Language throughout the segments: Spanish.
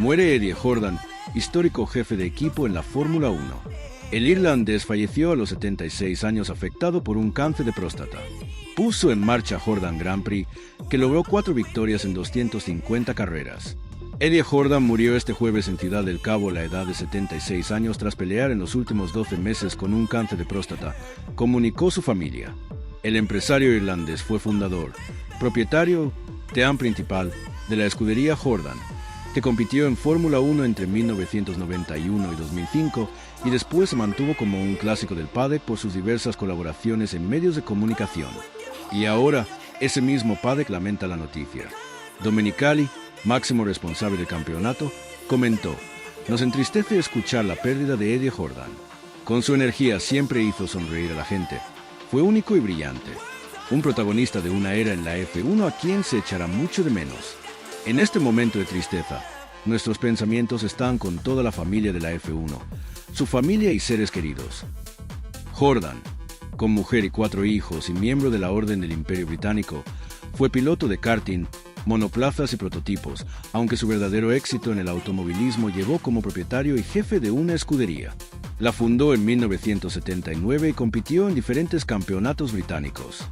Muere Eddie Jordan, histórico jefe de equipo en la Fórmula 1. El irlandés falleció a los 76 años afectado por un cáncer de próstata. Puso en marcha Jordan Grand Prix, que logró 4 victorias en 250 carreras. Eddie Jordan murió este jueves en Ciudad del Cabo a la edad de 76 años tras pelear en los últimos 12 meses con un cáncer de próstata, comunicó su familia. El empresario irlandés fue fundador, propietario, team principal, de la escudería Jordan, que compitió en Fórmula 1 entre 1991 y 2005 y después se mantuvo como un clásico del paddock por sus diversas colaboraciones en medios de comunicación. Y ahora, ese mismo paddock lamenta la noticia. Domenicali, máximo responsable del campeonato, comentó: "Nos entristece escuchar la pérdida de Eddie Jordan. Con su energía siempre hizo sonreír a la gente. Fue único y brillante. Un protagonista de una era en la F1 a quien se echará mucho de menos. En este momento de tristeza, nuestros pensamientos están con toda la familia de la F1, su familia y seres queridos." Jordan, con mujer y 4 hijos y miembro de la Orden del Imperio Británico, fue piloto de karting, monoplazas y prototipos, aunque su verdadero éxito en el automovilismo llegó como propietario y jefe de una escudería. La fundó en 1979 y compitió en diferentes campeonatos británicos.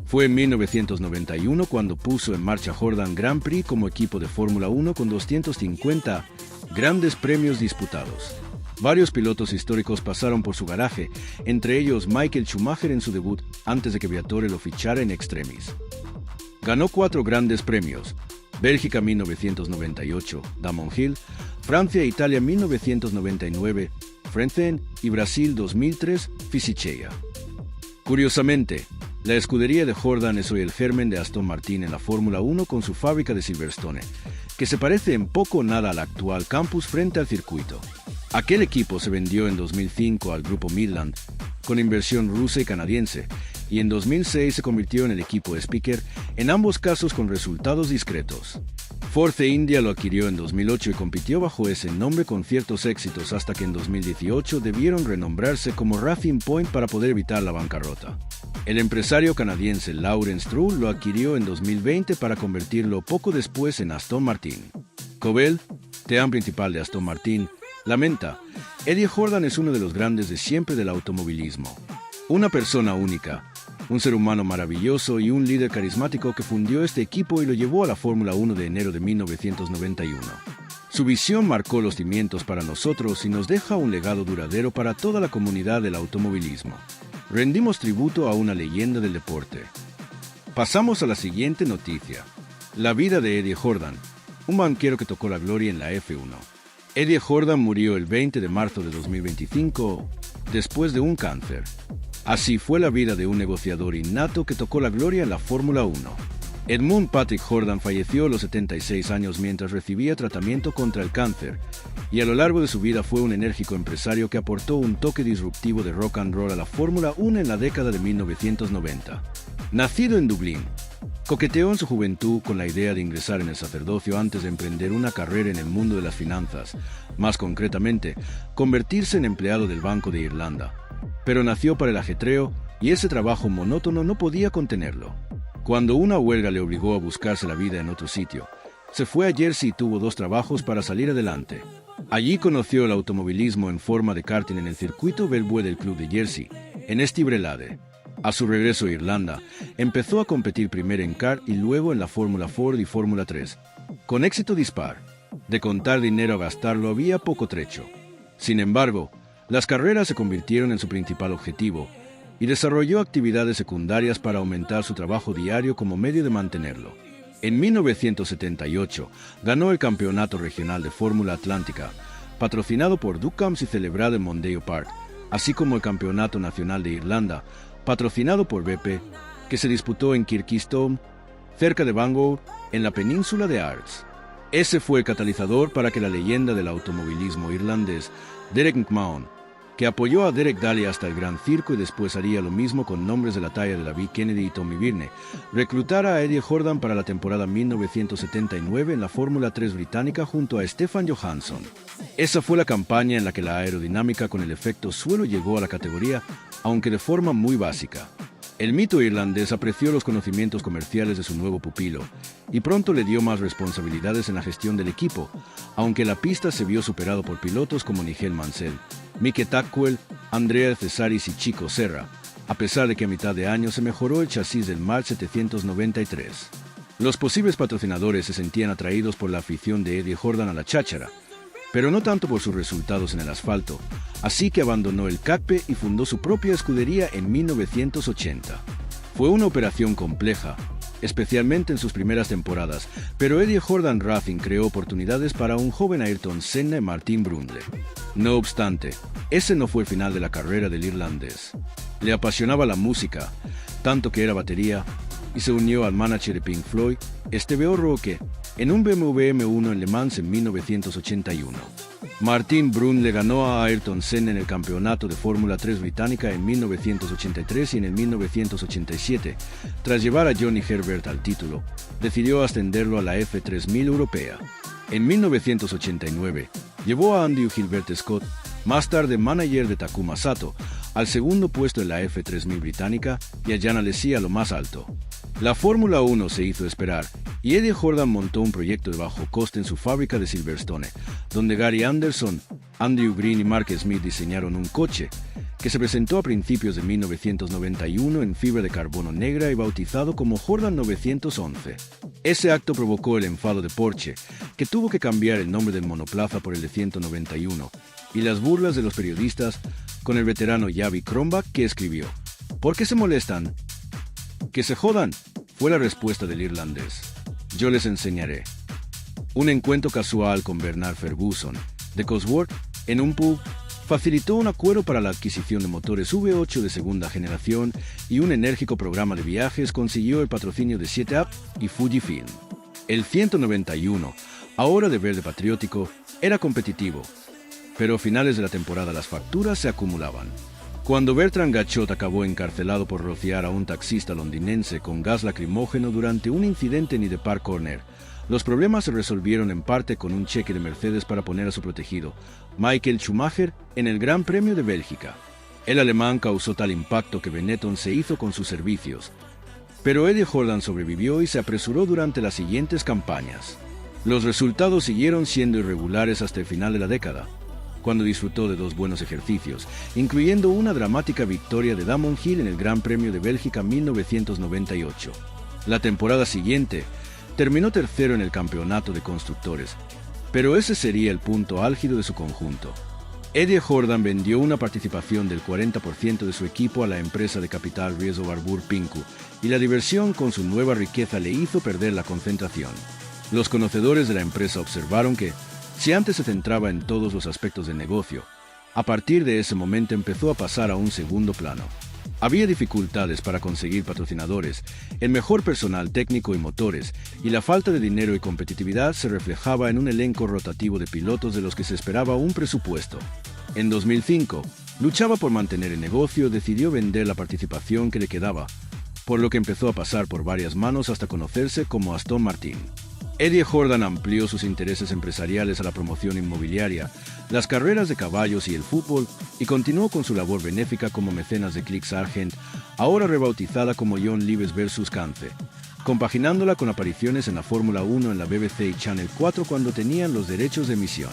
Fue en 1991 cuando puso en marcha Jordan Grand Prix como equipo de Fórmula 1 con 250 grandes premios disputados. Varios pilotos históricos pasaron por su garaje, entre ellos Michael Schumacher en su debut antes de que Viator lo fichara en extremis. Ganó 4 grandes premios: Bélgica 1998, Damon Hill, Francia e Italia 1999, Frentzen y Brasil 2003, Fisichella. Curiosamente, la escudería de Jordan es hoy el germen de Aston Martin en la Fórmula 1 con su fábrica de Silverstone, que se parece en poco o nada al actual campus frente al circuito. Aquel equipo se vendió en 2005 al grupo Midland, con inversión rusa y canadiense, y en 2006 se convirtió en el equipo Speaker, en ambos casos con resultados discretos. Force India lo adquirió en 2008 y compitió bajo ese nombre con ciertos éxitos hasta que en 2018 debieron renombrarse como Racing Point para poder evitar la bancarrota. El empresario canadiense Lawrence Stroll lo adquirió en 2020 para convertirlo poco después en Aston Martin. Cobel, team principal de Aston Martin, lamenta: "Eddie Jordan es uno de los grandes de siempre del automovilismo. Una persona única, un ser humano maravilloso y un líder carismático que fundió este equipo y lo llevó a la Fórmula 1 de enero de 1991. Su visión marcó los cimientos para nosotros y nos deja un legado duradero para toda la comunidad del automovilismo. Rendimos tributo a una leyenda del deporte." Pasamos a la siguiente noticia. La vida de Eddie Jordan, un banquero que tocó la gloria en la F1. Eddie Jordan murió el 20 de marzo de 2025 después de un cáncer. Así fue la vida de un negociador innato que tocó la gloria en la Fórmula 1. Edmund Patrick Jordan falleció a los 76 años mientras recibía tratamiento contra el cáncer, y a lo largo de su vida fue un enérgico empresario que aportó un toque disruptivo de rock and roll a la Fórmula 1 en la década de 1990. Nacido en Dublín, coqueteó en su juventud con la idea de ingresar en el sacerdocio antes de emprender una carrera en el mundo de las finanzas, más concretamente, convertirse en empleado del Banco de Irlanda. Pero nació para el ajetreo y ese trabajo monótono no podía contenerlo. Cuando una huelga le obligó a buscarse la vida en otro sitio, se fue a Jersey y tuvo 2 trabajos para salir adelante. Allí conoció el automovilismo en forma de karting en el circuito Belbue del club de Jersey, en Estibrelade. A su regreso a Irlanda, empezó a competir primero en kart y luego en la Fórmula Ford y Fórmula 3. Con éxito dispar. De contar dinero a gastarlo había poco trecho. Sin embargo, las carreras se convirtieron en su principal objetivo y desarrolló actividades secundarias para aumentar su trabajo diario como medio de mantenerlo. En 1978 ganó el Campeonato Regional de Fórmula Atlántica, patrocinado por Ducamps y celebrado en Mondale Park, así como el Campeonato Nacional de Irlanda, patrocinado por BP, que se disputó en Kirkstone, cerca de Bangor, en la península de Ards. Ese fue el catalizador para que la leyenda del automovilismo irlandés, Derek McMahon, que apoyó a Derek Daly hasta el Gran Circo y después haría lo mismo con nombres de la talla de David Kennedy y Tommy Byrne, reclutara a Eddie Jordan para la temporada 1979 en la Fórmula 3 británica junto a Stefan Johansson. Esa fue la campaña en la que la aerodinámica con el efecto suelo llegó a la categoría, aunque de forma muy básica. El mito irlandés apreció los conocimientos comerciales de su nuevo pupilo y pronto le dio más responsabilidades en la gestión del equipo, aunque la pista se vio superado por pilotos como Nigel Mansell, Mike Tackwell, Andrea Cesaris y Chico Serra, a pesar de que a mitad de año se mejoró el chasis del March 793. Los posibles patrocinadores se sentían atraídos por la afición de Eddie Jordan a la cháchara, pero no tanto por sus resultados en el asfalto, así que abandonó el CACPE y fundó su propia escudería en 1980. Fue una operación compleja, especialmente en sus primeras temporadas, pero Eddie Jordan Racing creó oportunidades para un joven Ayrton Senna y Martin Brundle. No obstante, ese no fue el final de la carrera del irlandés. Le apasionaba la música, tanto que era batería, y se unió al manager de Pink Floyd, Steve O'Rourke, en un BMW M1 en Le Mans en 1981. Martin Brundle le ganó a Ayrton Senna en el campeonato de Fórmula 3 británica en 1983 y en el 1987. Tras llevar a Johnny Herbert al título, decidió ascenderlo a la F3000 europea. En 1989, llevó a Andy Gilbert Scott, más tarde manager de Takuma Sato, al segundo puesto en la F3000 británica y a Jan Alesi a lo más alto. La Fórmula 1 se hizo esperar y Eddie Jordan montó un proyecto de bajo coste en su fábrica de Silverstone, donde Gary Anderson, Andrew Green y Mark Smith diseñaron un coche que se presentó a principios de 1991 en fibra de carbono negra y bautizado como Jordan 911. Ese acto provocó el enfado de Porsche, que tuvo que cambiar el nombre del monoplaza por el de 191, y las burlas de los periodistas con el veterano Javi Kronbach, que escribió: ¿Por qué se molestan? ¡Que se jodan!, fue la respuesta del irlandés. Yo les enseñaré. Un encuentro casual con Bernard Ferguson, de Cosworth, en un pub, facilitó un acuerdo para la adquisición de motores V8 de segunda generación y un enérgico programa de viajes consiguió el patrocinio de 7up y Fujifilm. El 191, ahora de verde patriótico, era competitivo, pero a finales de la temporada las facturas se acumulaban. Cuando Bertrand Gachot acabó encarcelado por rociar a un taxista londinense con gas lacrimógeno durante un incidente en Hyde Park Corner, los problemas se resolvieron en parte con un cheque de Mercedes para poner a su protegido, Michael Schumacher, en el Gran Premio de Bélgica. El alemán causó tal impacto que Benetton se hizo con sus servicios, pero Eddie Jordan sobrevivió y se apresuró durante las siguientes campañas. Los resultados siguieron siendo irregulares hasta el final de la década, cuando disfrutó de dos buenos ejercicios, incluyendo una dramática victoria de Damon Hill en el Gran Premio de Bélgica 1998. La temporada siguiente, terminó tercero en el campeonato de constructores, pero ese sería el punto álgido de su conjunto. Eddie Jordan vendió una participación del 40% de su equipo a la empresa de capital riesgo Barbour Pinku, y la diversión con su nueva riqueza le hizo perder la concentración. Los conocedores de la empresa observaron que, si antes se centraba en todos los aspectos del negocio, a partir de ese momento empezó a pasar a un segundo plano. Había dificultades para conseguir patrocinadores, el mejor personal técnico y motores, y la falta de dinero y competitividad se reflejaba en un elenco rotativo de pilotos de los que se esperaba un presupuesto. En 2005, luchaba por mantener el negocio, decidió vender la participación que le quedaba, por lo que empezó a pasar por varias manos hasta conocerse como Aston Martin. Eddie Jordan amplió sus intereses empresariales a la promoción inmobiliaria, las carreras de caballos y el fútbol, y continuó con su labor benéfica como mecenas de Click Sargent, ahora rebautizada como John Lives vs. Cancer, compaginándola con apariciones en la Fórmula 1 en la BBC y Channel 4 cuando tenían los derechos de emisión.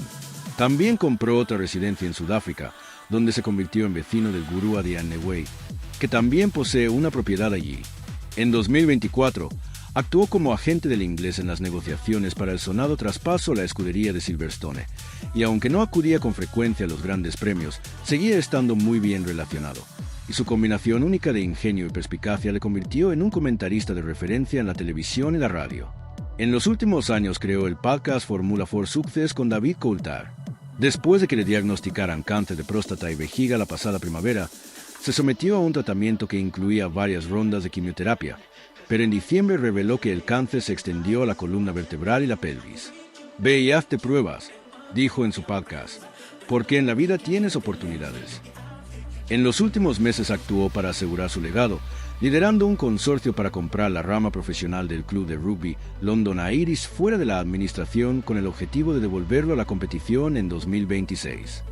También compró otra residencia en Sudáfrica, donde se convirtió en vecino del gurú Adrian Newey, que también posee una propiedad allí. En 2024, actuó como agente del inglés en las negociaciones para el sonado traspaso a la escudería de Silverstone, y aunque no acudía con frecuencia a los grandes premios, seguía estando muy bien relacionado, y su combinación única de ingenio y perspicacia le convirtió en un comentarista de referencia en la televisión y la radio. En los últimos años creó el podcast Formula 4 Success con David Coulthard. Después de que le diagnosticaran cáncer de próstata y vejiga la pasada primavera, se sometió a un tratamiento que incluía varias rondas de quimioterapia, pero en diciembre reveló que el cáncer se extendió a la columna vertebral y la pelvis. «Ve y hazte pruebas», dijo en su podcast, «porque en la vida tienes oportunidades». En los últimos meses actuó para asegurar su legado, liderando un consorcio para comprar la rama profesional del club de rugby London Irish fuera de la administración con el objetivo de devolverlo a la competición en 2026.